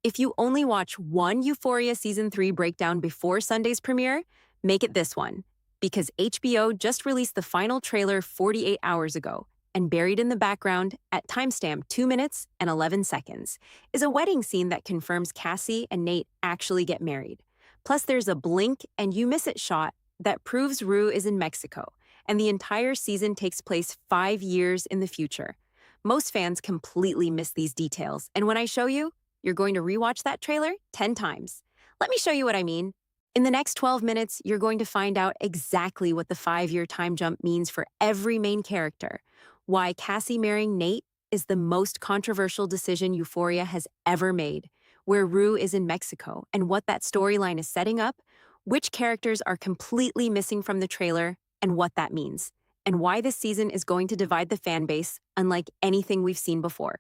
If you only watch one Euphoria Season 3 breakdown before Sunday's premiere, make it this one. Because HBO just released the final trailer 48 hours ago, and buried in the background, at timestamp 2 minutes and 11 seconds, is a wedding scene that confirms Cassie and Nate actually get married. Plus, there's a blink and you miss it shot that proves Rue is in Mexico, and the entire season takes place 5 years in the future. Most fans completely miss these details, and when I show you, you're going to rewatch that trailer 10 times. Let me show you what I mean. In the next 12 minutes, you're going to find out exactly what the 5-year time jump means for every main character, why Cassie marrying Nate is the most controversial decision Euphoria has ever made, where Rue is in Mexico, and what that storyline is setting up, which characters are completely missing from the trailer, and what that means, and why this season is going to divide the fan base unlike anything we've seen before.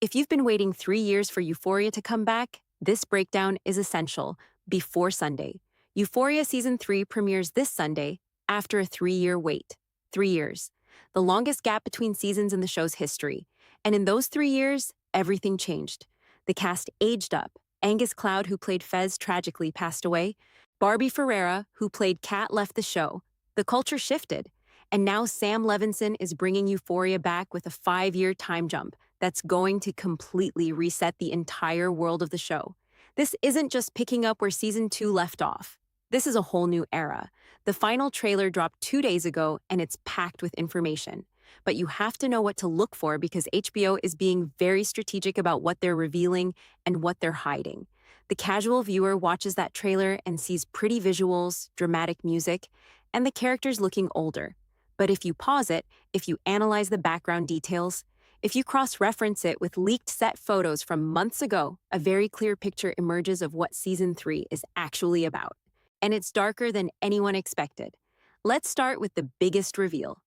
If you've been waiting 3 years for Euphoria to come back, this breakdown is essential before Sunday. Euphoria Season 3 premieres this Sunday after a 3-year wait. 3 years. The longest gap between seasons in the show's history. And in those 3 years, everything changed. The cast aged up. Angus Cloud, who played Fez, tragically passed away. Barbie Ferreira, who played Kat, left the show. The culture shifted. And now Sam Levinson is bringing Euphoria back with a 5-year time jump that's going to completely reset the entire world of the show. This isn't just picking up where Season 2 left off. This is a whole new era. The final trailer dropped 2 days ago, and it's packed with information. But you have to know what to look for because HBO is being very strategic about what they're revealing and what they're hiding. The casual viewer watches that trailer and sees pretty visuals, dramatic music, and the characters looking older. But if you pause it, if you analyze the background details, if you cross-reference it with leaked set photos from months ago, a very clear picture emerges of what Season 3 is actually about. And it's darker than anyone expected. Let's start with the biggest reveal.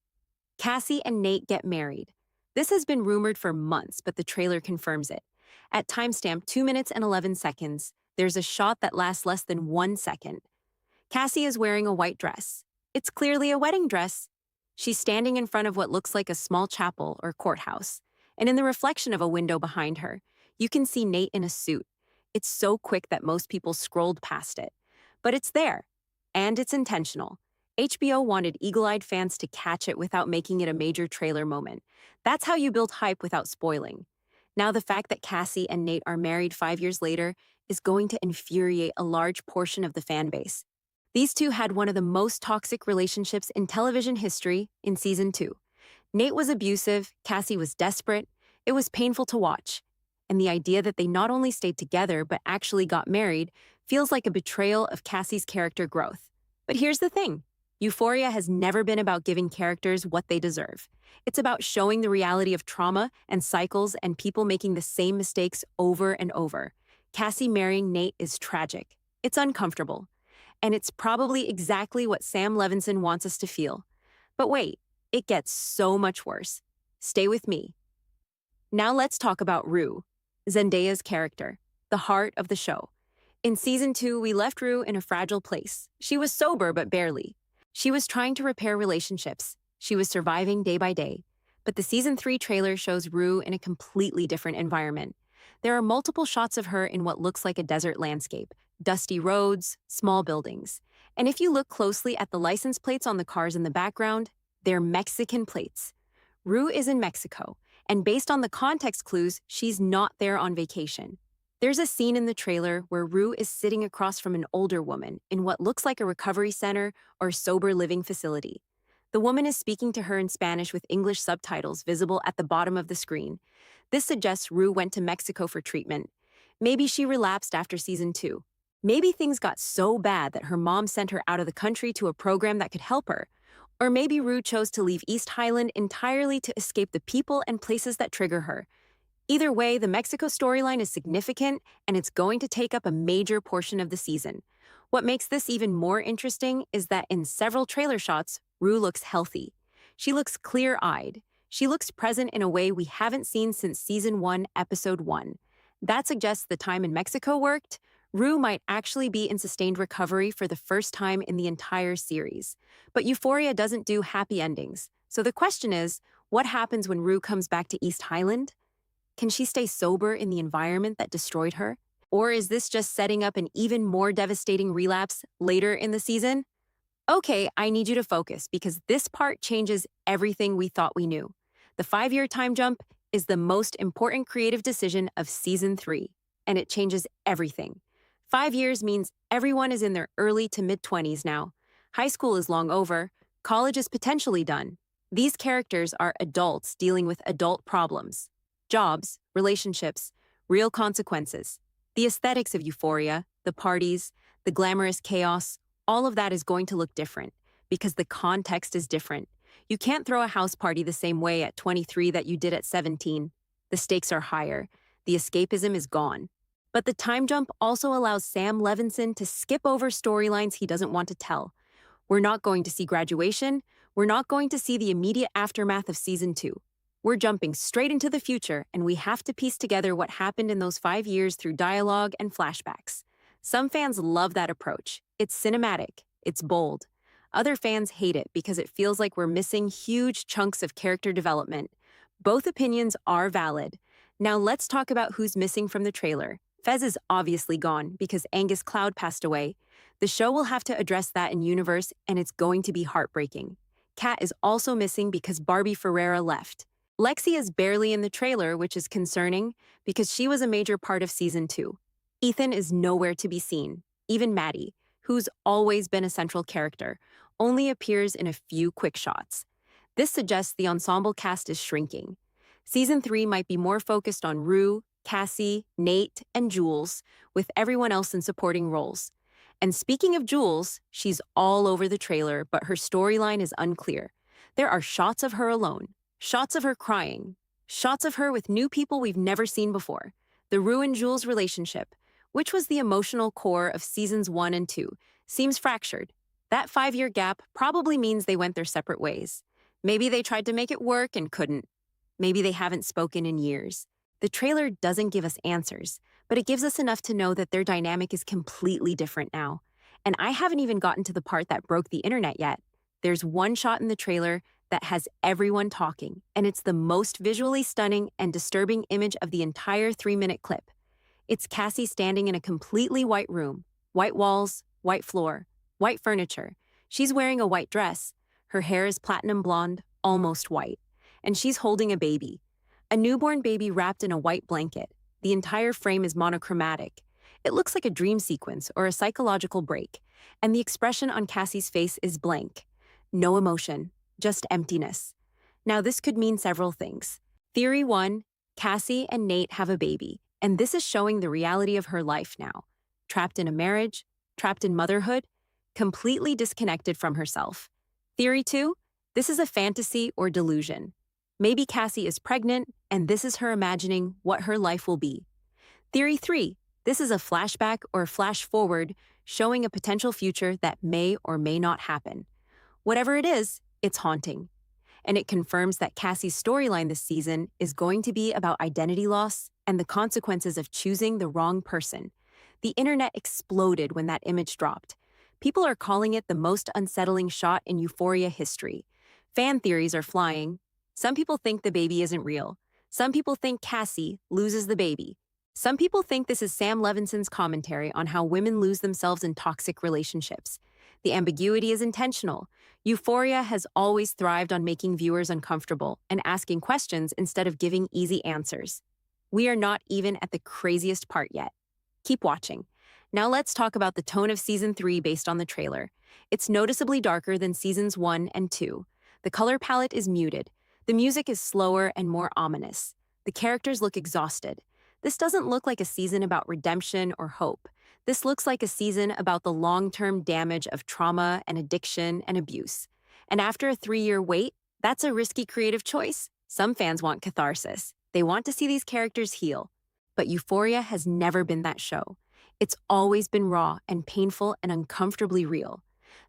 Cassie and Nate get married. This has been rumored for months, but the trailer confirms it. At timestamp 2 minutes and 11 seconds, there's a shot that lasts less than 1 second. Cassie is wearing a white dress. It's clearly a wedding dress. She's standing in front of what looks like a small chapel or courthouse, and in the reflection of a window behind her, you can see Nate in a suit. It's so quick that most people scrolled past it. But it's there, and it's intentional. HBO wanted eagle-eyed fans to catch it without making it a major trailer moment. That's how you build hype without spoiling. Now the fact that Cassie and Nate are married 5 years later is going to infuriate a large portion of the fan base. These two had one of the most toxic relationships in television history in Season 2. Nate was abusive, Cassie was desperate. It was painful to watch. And the idea that they not only stayed together but actually got married feels like a betrayal of Cassie's character growth. But here's the thing. Euphoria has never been about giving characters what they deserve. It's about showing the reality of trauma and cycles and people making the same mistakes over and over. Cassie marrying Nate is tragic. It's uncomfortable. And it's probably exactly what Sam Levinson wants us to feel. But wait, it gets so much worse. Stay with me. Now let's talk about Rue, Zendaya's character, the heart of the show. In Season 2, we left Rue in a fragile place. She was sober, but barely. She was trying to repair relationships. She was surviving day by day. But the Season 3 trailer shows Rue in a completely different environment. There are multiple shots of her in what looks like a desert landscape, dusty roads, small buildings. And if you look closely at the license plates on the cars in the background, they're Mexican plates. Rue is in Mexico, and based on the context clues, she's not there on vacation. There's a scene in the trailer where Rue is sitting across from an older woman in what looks like a recovery center or sober living facility. The woman is speaking to her in Spanish with English subtitles visible at the bottom of the screen. This suggests Rue went to Mexico for treatment. Maybe she relapsed after Season 2. Maybe things got so bad that her mom sent her out of the country to a program that could help her. Or maybe Rue chose to leave East Highland entirely to escape the people and places that trigger her. Either way, the Mexico storyline is significant, and it's going to take up a major portion of the season. What makes this even more interesting is that in several trailer shots, Rue looks healthy. She looks clear-eyed. She looks present in a way we haven't seen since Season 1, Episode 1. That suggests the time in Mexico worked. Rue might actually be in sustained recovery for the first time in the entire series. But Euphoria doesn't do happy endings. So the question is, what happens when Rue comes back to East Highland? Can she stay sober in the environment that destroyed her? Or is this just setting up an even more devastating relapse later in the season? Okay, I need you to focus because this part changes everything we thought we knew. The 5 year time jump is the most important creative decision of season 3, and it changes everything. 5 years means everyone is in their early to mid 20s now. High school is long over, college is potentially done. These characters are adults dealing with adult problems jobs, relationships, real consequences. The aesthetics of Euphoria, the parties, the glamorous chaos, all of that is going to look different because the context is different. You can't throw a house party the same way at 23 that you did at 17. The stakes are higher. The escapism is gone. But the time jump also allows Sam Levinson to skip over storylines he doesn't want to tell. We're not going to see graduation. We're not going to see the immediate aftermath of season 2. We're jumping straight into the future, and we have to piece together what happened in those 5 years through dialogue and flashbacks. Some fans love that approach. It's cinematic, it's bold. Other fans hate it because it feels like we're missing huge chunks of character development. Both opinions are valid. Now let's talk about who's missing from the trailer. Fez is obviously gone because Angus Cloud passed away. The show will have to address that in universe, and it's going to be heartbreaking. Kat is also missing because Barbie Ferreira left. Lexi is barely in the trailer, which is concerning because she was a major part of season 2. Ethan is nowhere to be seen. Even Maddie, who's always been a central character, only appears in a few quick shots. This suggests the ensemble cast is shrinking. Season 3 might be more focused on Rue, Cassie, Nate, and Jules, with everyone else in supporting roles. And speaking of Jules, she's all over the trailer, but her storyline is unclear. There are shots of her alone, shots of her crying, shots of her with new people we've never seen before. The Rue and Jules relationship, which was the emotional core of seasons 1 and 2, seems fractured. That 5 year gap probably means they went their separate ways. Maybe they tried to make it work and couldn't. Maybe they haven't spoken in years. The trailer doesn't give us answers, but it gives us enough to know that their dynamic is completely different now. And I haven't even gotten to the part that broke the internet yet. There's one shot in the trailer that has everyone talking, and it's the most visually stunning and disturbing image of the entire 3-minute clip. It's Cassie standing in a completely white room. White walls, white floor, white furniture. She's wearing a white dress. Her hair is platinum blonde, almost white. And she's holding a baby. A newborn baby wrapped in a white blanket. The entire frame is monochromatic. It looks like a dream sequence or a psychological break. And the expression on Cassie's face is blank. No emotion, just emptiness. Now this could mean several things. Theory 1, Cassie and Nate have a baby. And this is showing the reality of her life now. Trapped in a marriage, trapped in motherhood, completely disconnected from herself. Theory 2, this is a fantasy or delusion. Maybe Cassie is pregnant, and this is her imagining what her life will be. Theory 3, this is a flashback or flash forward showing a potential future that may or may not happen. Whatever it is, it's haunting. And it confirms that Cassie's storyline this season is going to be about identity loss and the consequences of choosing the wrong person. The internet exploded when that image dropped. People are calling it the most unsettling shot in Euphoria history. Fan theories are flying. Some people think the baby isn't real. Some people think Cassie loses the baby. Some people think this is Sam Levinson's commentary on how women lose themselves in toxic relationships. The ambiguity is intentional. Euphoria has always thrived on making viewers uncomfortable and asking questions instead of giving easy answers. We are not even at the craziest part yet. Keep watching. Now let's talk about the tone of season 3 based on the trailer. It's noticeably darker than seasons 1 and 2. The color palette is muted. The music is slower and more ominous. The characters look exhausted. This doesn't look like a season about redemption or hope. This looks like a season about the long-term damage of trauma and addiction and abuse. And after a 3-year wait, that's a risky creative choice. Some fans want catharsis. They want to see these characters heal. But Euphoria has never been that show. It's always been raw and painful and uncomfortably real.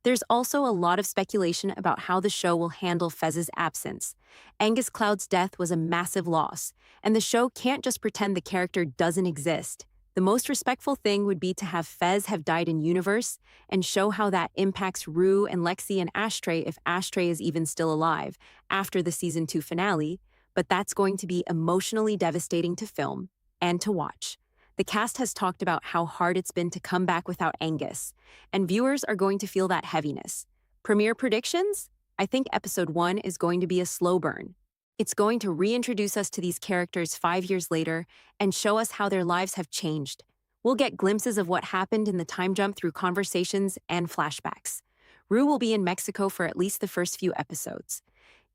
There's also a lot of speculation about how the show will handle Fez's absence. Angus Cloud's death was a massive loss, and the show can't just pretend the character doesn't exist. The most respectful thing would be to have Fez have died in universe and show how that impacts Rue and Lexi and Ashtray if Ashtray is even still alive after the season 2 finale, but that's going to be emotionally devastating to film and to watch. The cast has talked about how hard it's been to come back without Angus, and viewers are going to feel that heaviness. Premiere predictions? I think episode 1 is going to be a slow burn. It's going to reintroduce us to these characters 5 years later and show us how their lives have changed. We'll get glimpses of what happened in the time jump through conversations and flashbacks. Rue will be in Mexico for at least the first few episodes.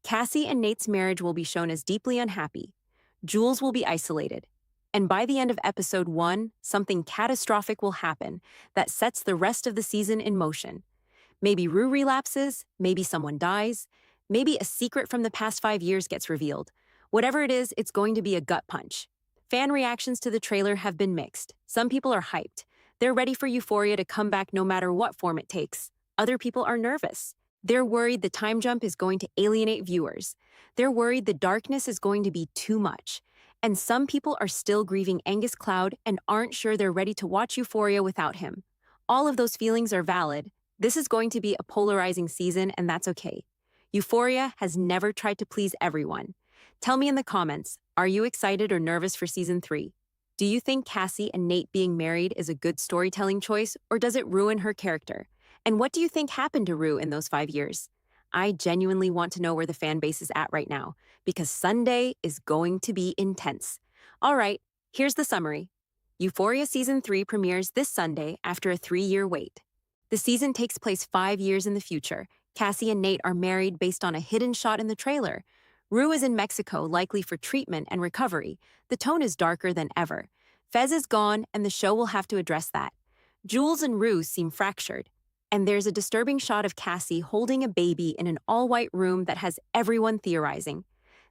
Cassie and Nate's marriage will be shown as deeply unhappy. Jules will be isolated. And by the end of episode 1, something catastrophic will happen that sets the rest of the season in motion. Maybe Rue relapses, maybe someone dies, maybe a secret from the past 5 years gets revealed. Whatever it is, it's going to be a gut punch. Fan reactions to the trailer have been mixed. Some people are hyped. They're ready for Euphoria to come back no matter what form it takes. Other people are nervous. They're worried the time jump is going to alienate viewers. They're worried the darkness is going to be too much. And some people are still grieving Angus Cloud and aren't sure they're ready to watch Euphoria without him. All of those feelings are valid. This is going to be a polarizing season, and that's okay. Euphoria has never tried to please everyone. Tell me in the comments, are you excited or nervous for season 3? Do you think Cassie and Nate being married is a good storytelling choice, or does it ruin her character? And what do you think happened to Rue in those 5 years? I genuinely want to know where the fan base is at right now, because Sunday is going to be intense. All right, here's the summary. Euphoria Season 3 premieres this Sunday after a 3-year wait. The season takes place 5 years in the future. Cassie and Nate are married based on a hidden shot in the trailer. Rue is in Mexico, likely for treatment and recovery. The tone is darker than ever. Fez is gone, and the show will have to address that. Jules and Rue seem fractured. And there's a disturbing shot of Cassie holding a baby in an all-white room that has everyone theorizing.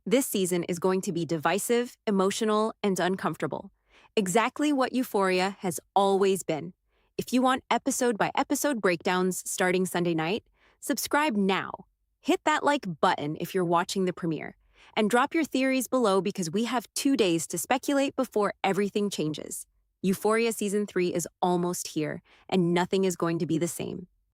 This season is going to be divisive, emotional, and uncomfortable. Exactly what Euphoria has always been. If you want episode-by-episode breakdowns starting Sunday night, subscribe now. Hit that like button if you're watching the premiere. And drop your theories below because we have 2 days to speculate before everything changes. Euphoria Season 3 is almost here, and nothing is going to be the same.